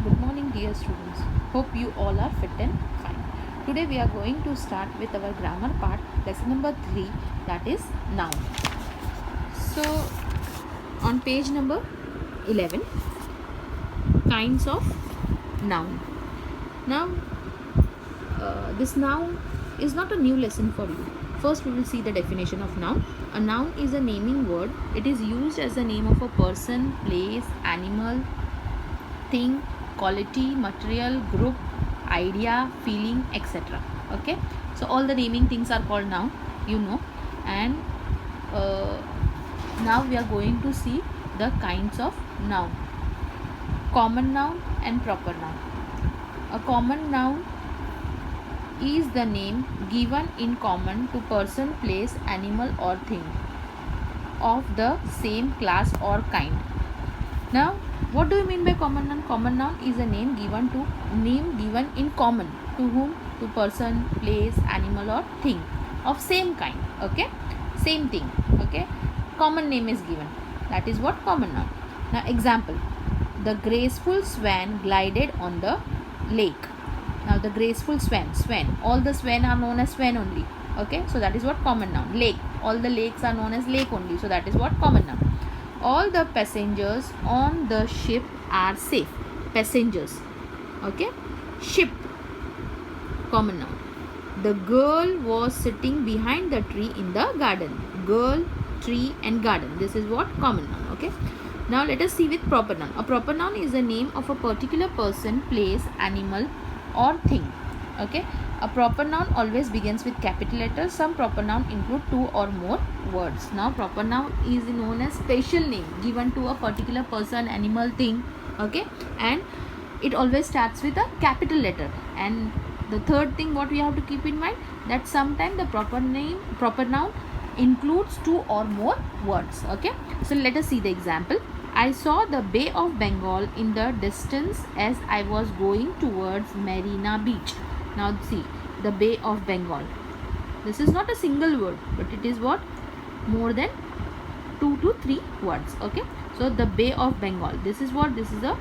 Good morning, dear students. Hope you all are fit and fine. Today we are going to start with our grammar part, lesson number 3, that is noun. So, on page number 11, kinds of noun. Now, this noun is not a new lesson for you. First, we will see the definition of noun. A noun is a naming word. It is used as the name of a person, place, animal, thing, quality, material, group, idea, feeling, etc. Okay, so all the naming things are called noun, and now we are going to see the kinds of noun. Common noun and proper noun. A common noun is the name given in common to person, place, animal or thing of the same class or kind. Now, what do you mean by common noun? Common noun is a name given in common to whom? To person, place, animal or thing of same kind. Okay, same thing. Okay, common name is given. That is what common noun. Now, example: the graceful swan glided on the lake. Now, the graceful swan. All the swan are known as swan only. Okay, so that is what common noun. Lake. All the lakes are known as lake only. So that is what common noun. All the passengers on the ship are safe. Passengers. Okay. Ship. Common noun. The girl was sitting behind the tree in the garden. Girl, tree and garden. This is what common noun. Okay. Now let us see with proper noun. A proper noun is the name of a particular person, place, animal or thing. Okay. A proper noun always begins with capital letters. Some proper noun include 2 or more words. Now, proper noun is known as special name given to a particular person, animal, thing. Okay, and it always starts with a capital letter. And the third thing what we have to keep in mind, that sometimes the proper noun includes 2 or more words. Okay, so let us see the example. I saw the Bay of Bengal in the distance as I was going towards Marina Beach. Now see, the Bay of Bengal. This is not a single word, but it is what? More than 2 to 3 words. Okay, so the Bay of Bengal. This is what? This is the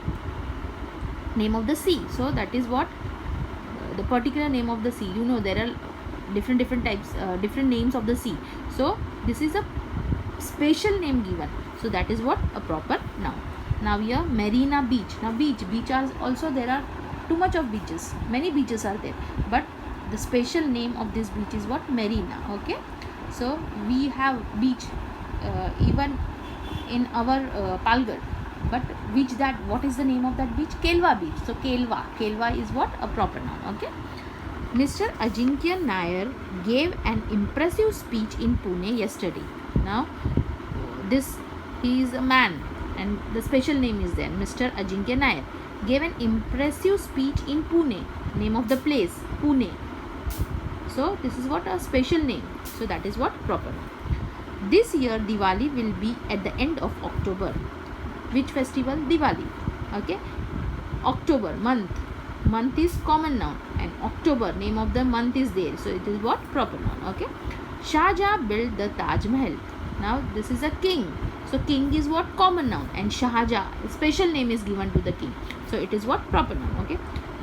name of the sea. So that is what? The particular name of the sea. There are different types, different names of the sea. So this is a special name given. So that is what? A proper noun. Now here, Marina Beach. Now beach are also, there are too much of beaches. Many beaches are there, but the special name of this beach is what? Marina. Okay, so we have beach even in our Palghar, but what is the name of that beach? Kelva beach. So Kelva is what? A proper noun. Okay. Mr. Ajinkya Nair gave an impressive speech in Pune yesterday. Now he is a man and the special name is there. Mr. Ajinkya Nair gave an impressive speech in Pune. Name of the place, Pune. So this is what? A special name. So that is what? Proper. This year Diwali will be at the end of October. Which festival? Diwali. Okay. October, month is common noun, and October, name of the month is there. So it is what? Proper noun. Okay. Shah Jahan built the Taj Mahal. Now this is a king. So king is what? Common noun, and Shah Jahan, special name is given to the king. So it is what? Proper noun. Okay.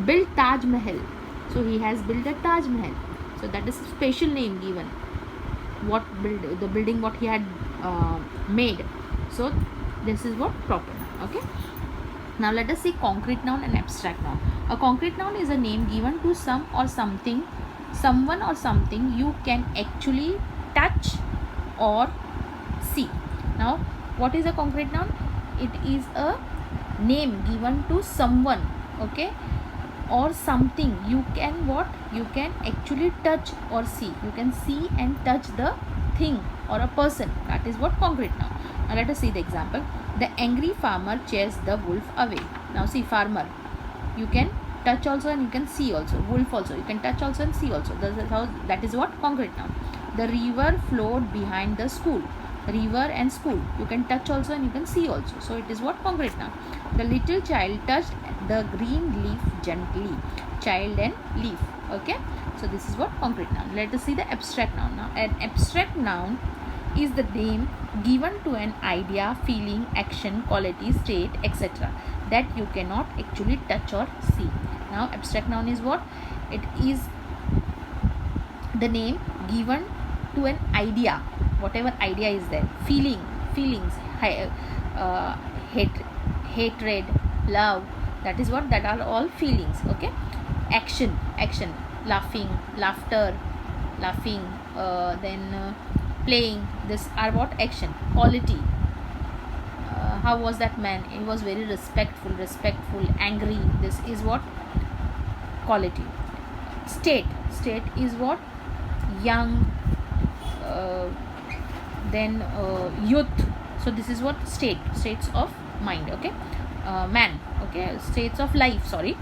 Built Taj Mahal. So he has built a Taj Mahal. So that is special name given. The building what he had made. So this is what? Proper noun. Okay. Now let us see concrete noun and abstract noun. A concrete noun is a name given to someone or something you can actually touch or see. Now, what is a concrete noun? It is a name given to someone, okay, or something you can what? You can actually touch or see. You can see and touch the thing or a person. That is what? Concrete noun. Now let us see the example. The angry farmer chased the wolf away. Now see, farmer, you can touch also and you can see also. Wolf also, you can touch also and see also. That is what? Concrete noun. The river flowed behind the school. River and school, you can touch also and you can see also. So it is what? Concrete noun. The little child touched the green leaf gently. Child and leaf. Okay, so this is what? Concrete noun. Let us see the abstract noun. Now an abstract noun is the name given to an idea, feeling, action, quality, state, etc. that you cannot actually touch or see. Now abstract noun is what? It is the name given to an idea, whatever idea is there. Feelings, uh, hatred, love, that is what, that are all feelings. Okay. Action, laughter, then playing, this are what? Action. Quality, how was that man? He was very respectful, angry, this is what? Quality. State is what? Young, uh, then youth, so this is what? States of mind. Okay. Man, okay, states of life, sorry,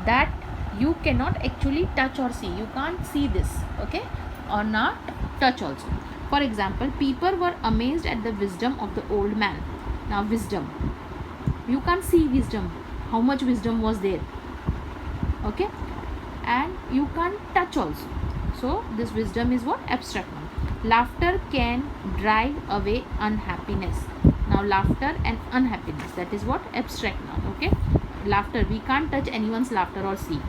that you cannot actually touch or see. You can't see this, okay, or not touch also. For example, people were amazed at the wisdom of the old man. Now wisdom, you can't see wisdom, how much wisdom was there, okay, and you can't touch also. So this wisdom is what? Abstract noun. Laughter can drive away unhappiness. Now laughter and unhappiness, that is what? Abstract noun. Okay. Laughter, we can't touch anyone's laughter or see.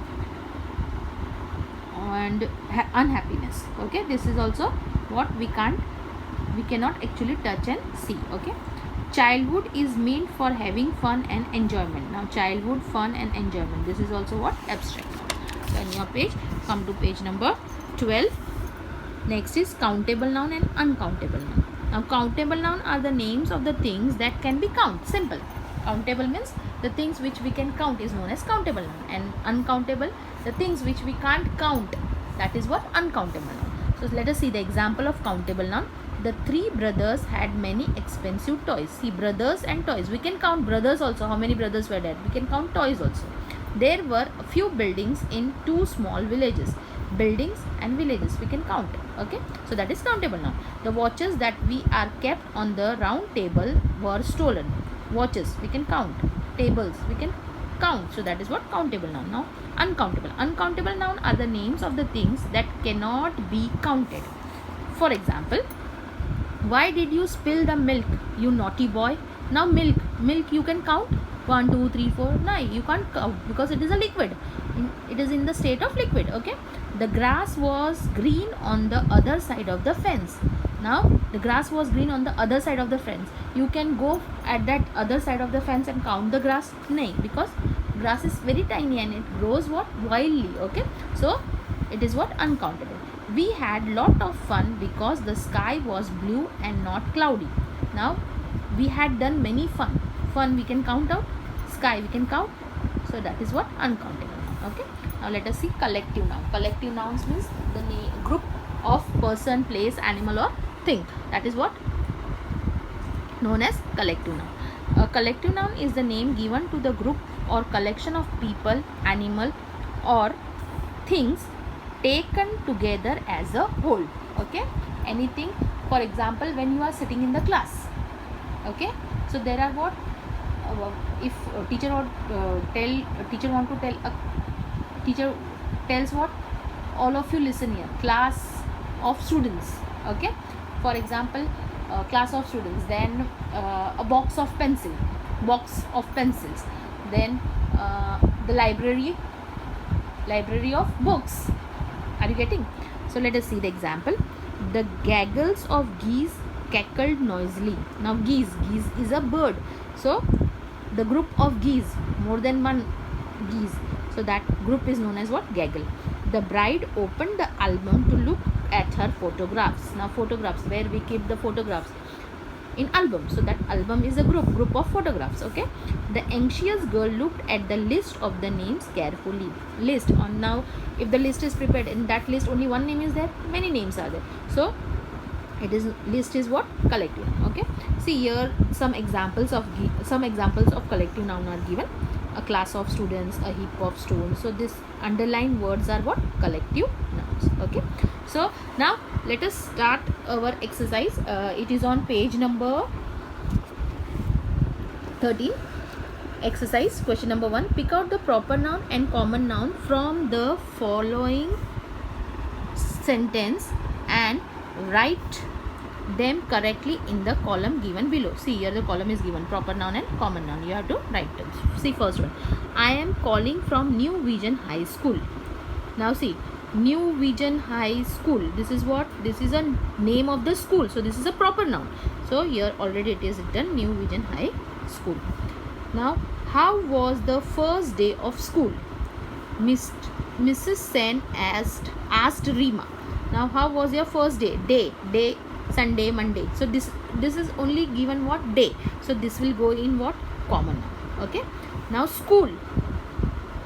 And unhappiness, okay, this is also what? We cannot actually touch and see. Okay. Childhood is meant for having fun and enjoyment. Now childhood, fun and enjoyment, this is also what? Abstract noun. So in your page, come to page number 12. Next is countable noun and uncountable noun. Now countable noun are the names of the things that can be counted. Simple. Countable means the things which we can count is known as countable noun, and uncountable, the things which we can't count, that is what? Uncountable noun. So let us see the example of countable noun. The three brothers had many expensive toys. See, brothers and toys, we can count brothers also, how many brothers were there. We can count toys also. There were a few buildings in two small villages. Buildings and villages we can count. Okay, so that is countable noun. The watches that we are kept on the round table were stolen. Watches we can count, tables we can count, so that is what? Countable noun. Now uncountable noun are the names of the things that cannot be counted. For example, why did you spill the milk, you naughty boy? Now milk you can count 1 2 3 4. No, you can't count because it is a liquid. It is in the state of liquid. Okay. The grass was green on the other side of the fence. Now the grass was green on the other side of the fence. You can go at that other side of the fence and count the grass? No, because grass is very tiny and it grows what? Wildly. Okay. So it is what? Uncountable. We had lot of fun because the sky was blue and not cloudy. Now we had done many fun we can count out, sky we can count, so that is what? Uncountable. Okay. Now let us see collective noun. Collective nouns means the group of person, place, animal or thing, that is what? Known as collective noun. A collective noun is the name given to the group or collection of people, animal or things taken together as a whole. Okay. Anything, for example, when you are sitting in the class, okay, so there are what? If teacher tells what? All of you listen here, class of students. Okay. For example, class of students, then a box of pencils, then the library of books. Are you getting? So let us see the example. The gaggles of geese cackled noisily. Now geese is a bird, so the group of geese, more than one geese, so that group is known as what? Gaggle. The bride opened the album to look at her photographs. Now photographs, where we keep the photographs? In album, so that album is a group of photographs. Okay. The anxious girl looked at the list of the names carefully. List on, now if the list is prepared, in that list only one name is there, many names are there, so it is, list is what? Collective. Okay. See here some examples of collective noun are given. A class of students, a heap of stones. So this underlined words are what? Collective nouns. Okay. So now let us start our exercise. It is on page number 13. Exercise question number 1. Pick out the proper noun and common noun from the following sentence and write them correctly in the column given below. See, here the column is given proper noun and common noun. You have to write it. See, first one, I am calling from New Vision High School. Now see, New Vision High School, this is what? This is a name of the school, so this is a proper noun. So here already it is written New Vision High School. Now, how was the first day of school? Mrs. Sen asked Rima. Now, how was your first day? Day, Sunday, Monday. So this is only given what? Day. So this will go in what? Common noun. Okay. Now school.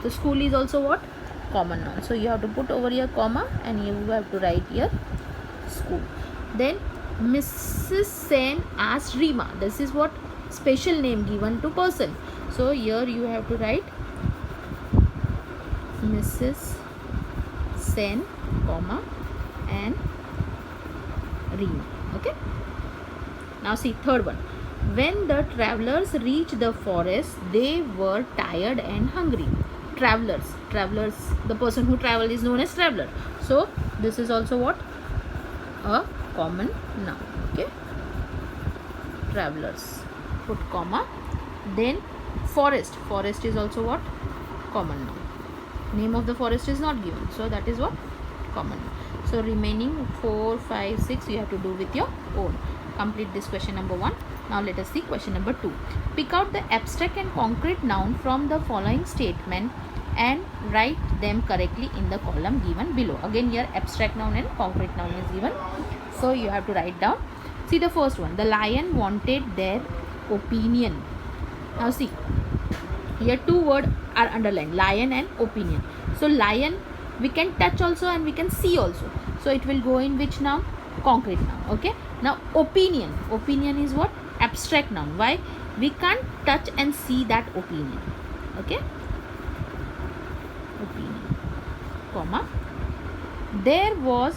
So school is also what? Common noun. So you have to put over here comma and you have to write here school. Then Mrs. Sen asked Rima. This is what? Special name given to person. So here you have to write Mrs. Sen, comma, and Rima. Okay. Now see, third one. When the travelers reached the forest, they were tired and hungry. Travelers, the person who travel is known as traveler. So this is also what? A common noun. Okay. Travelers. Put comma. Then forest is also what? Common noun. Name of the forest is not given, so that is what? Common noun. So remaining 4, 5, 6 you have to do with your own. Complete this question number 1. Now let us see question number 2. Pick out the abstract and concrete noun from the following statement and write them correctly in the column given below. Again here abstract noun and concrete noun is given, so you have to write down. See the first one. The lion wanted their opinion. Now see, here two words are underlined, lion and opinion. So lion we can touch also and we can see also. So it will go in which noun? Concrete noun. Okay. Now opinion is what? Abstract noun. Why? We can't touch and see that opinion. Okay. Opinion, comma. There was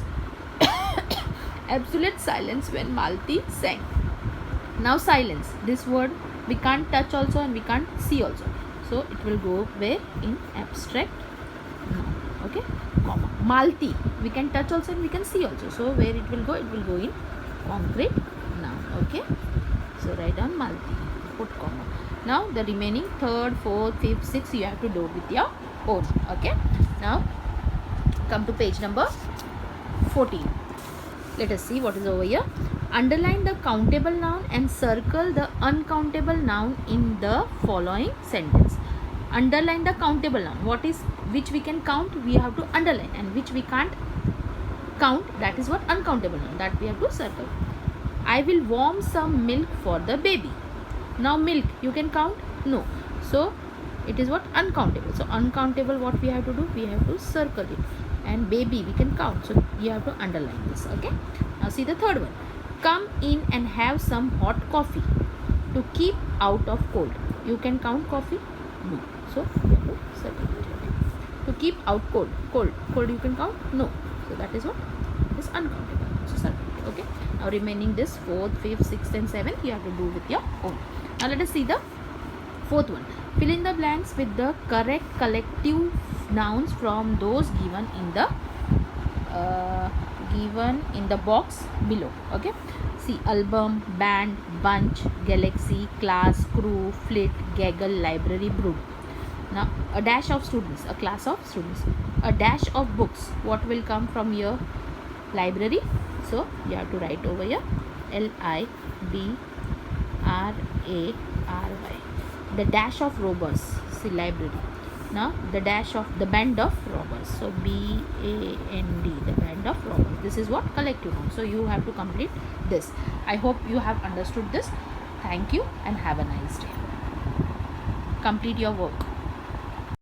absolute silence when Malti sang. Now silence, this word we can't touch also and we can't see also, so it will go where? In abstract noun. Okay, comma. Malti we can touch also and we can see also, so where it will go? It will go in concrete noun. Okay, so write down Malti, put comma. Now the remaining 3rd, 4th, 5th, 6th you have to do with your own. Okay, now come to page number 14. Let us see what is over here. Underline the countable noun and circle the uncountable noun in the following sentence. Underline the countable noun. What is which we can count? We have to underline, and which we can't count, that is what? Uncountable noun, that we have to circle. I will warm some milk for the baby. Now milk you can count? No. So it is what? Uncountable. So uncountable, what we have to do? We have to circle it. And baby we can count, so you have to underline this. Okay. Now see the third one. Come in and have some hot coffee to keep out of cold. You can count coffee? No. So you have to circle it. Okay. To keep out cold you can count? No. So that is what? It is uncountable. So circle it. Okay. Now remaining this 4th, 5th, 6th and 7th you have to do with your own. Now let us see the 4th one. Fill in the blanks with the correct collective nouns from those given in the box below. Okay. See, album, band, bunch, galaxy, class, crew, fleet, gaggle, library, brood. Now a dash of students, a class of students. A dash of books, what will come from your library? So you have to write over here LIBRARY. The dash of robbers, see, library. Now the dash of the band of robbers, so BAND, the band of robbers. This is what? Collective noun. So you have to complete this. I hope you have understood this. Thank you and have a nice day. Complete your work.